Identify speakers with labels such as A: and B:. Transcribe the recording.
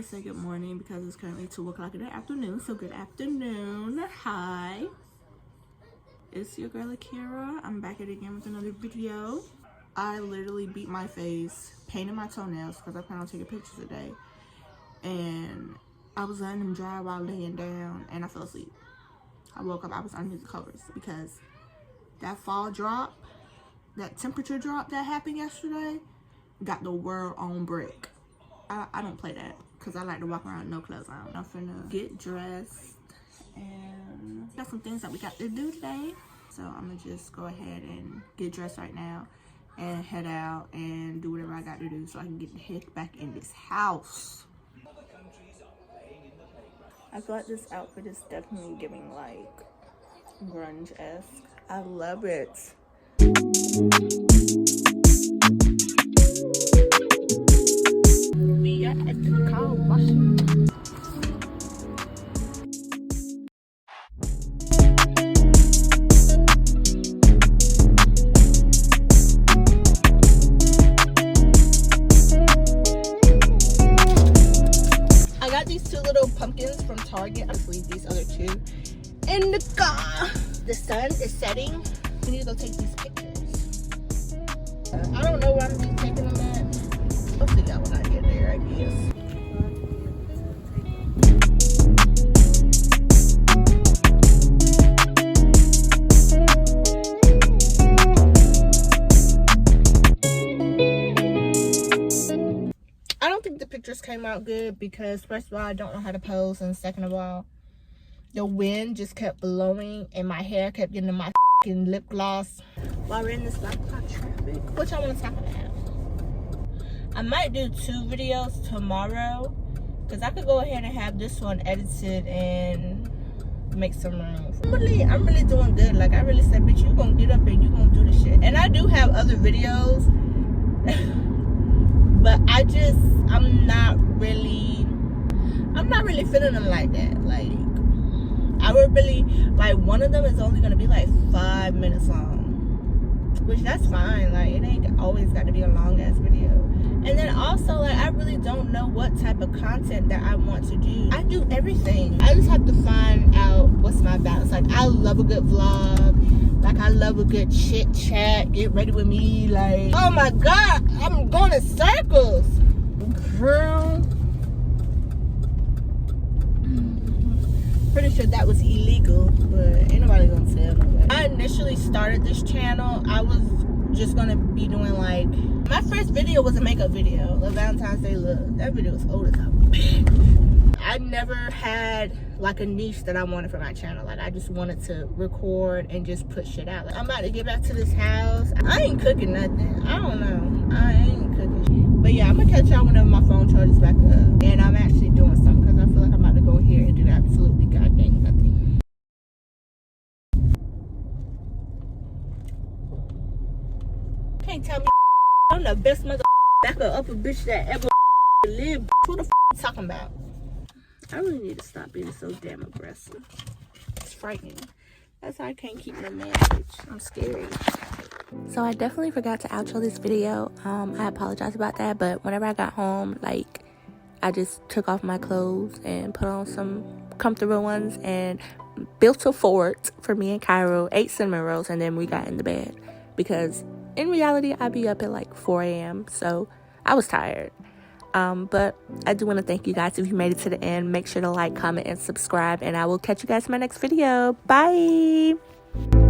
A: Say good morning because it's currently 2 o'clock in the afternoon. So good afternoon. Hi, it's your girl LaKeera. I'm back at it again with another video. I literally beat my face, painted my toenails because I plan on taking pictures today, and I was letting them dry while laying down and I fell asleep. I woke up, I was under the covers because that fall drop, that temperature drop that happened yesterday got the world on break. I don't play that because I like to walk around no clothes on. I'm finna get dressed and got some things that we got to do today. So I'm gonna just go ahead and get dressed right now and head out and do whatever I got to do so I can get the heck back in this house. I feel like this outfit is definitely giving like grunge-esque. I love it. We are at the car wash. I got these 2 little pumpkins from Target. I'm gonna leave these other 2 in the car. The sun is setting. We need to go take these pictures. I don't know where I'm gonna be taking them at. I'll figure out when I get there, I guess. I don't think the pictures came out good because first of all, I don't know how to pose, and second of all, the wind just kept blowing and my hair kept getting in my fucking lip gloss while we're in this black traffic. What y'all want to talk about? I might do 2 videos tomorrow because I could go ahead and have this one edited and make some room. I'm really doing good. Like I really said, bitch, you gonna get up and you gonna do the shit. And I do have other videos, but I'm not really feeling them like that. Like I would really like, one of them is only gonna be like 5 minutes long, which that's fine. Like it ain't always got to be a long ass video. And then also, like, I really don't know what type of content that I want to do. I do everything. I just have to find out what's my balance. Like, I love a good vlog. Like, I love a good chit chat. Get ready with me. Like, oh my God, I'm going in circles. Girl. Pretty sure that was illegal, but ain't nobody gonna tell nobody. I initially started this channel. I was just gonna be doing like, my first video was a makeup video, a Valentine's Day look. That video was old as a bitch. I never had like a niche that I wanted for my channel. Like I just wanted to record and just put shit out. Like, I'm about to get back to this house. I ain't cooking nothing. I don't know. I ain't cooking shit. But yeah, I'm gonna catch y'all whenever my phone charges back up. And I'm actually doing something because I feel like I'm about to go here and do absolutely goddamn best mother back up a bitch that ever lived. Who the you talking about? I really need to stop being so damn aggressive. It's frightening. That's why I can't keep no man, bitch. I'm scary. So I definitely forgot to outro this video. I apologize about that, but whenever I got home, like, I just took off my clothes and put on some comfortable ones and built a fort for me and Cairo, ate cinnamon rolls, and then we got in the bed. Because in reality, I'd be up at like 4 a.m. So I was tired. But I do want to thank you guys. If you made it to the end, make sure to like, comment, and subscribe. And I will catch you guys in my next video. Bye!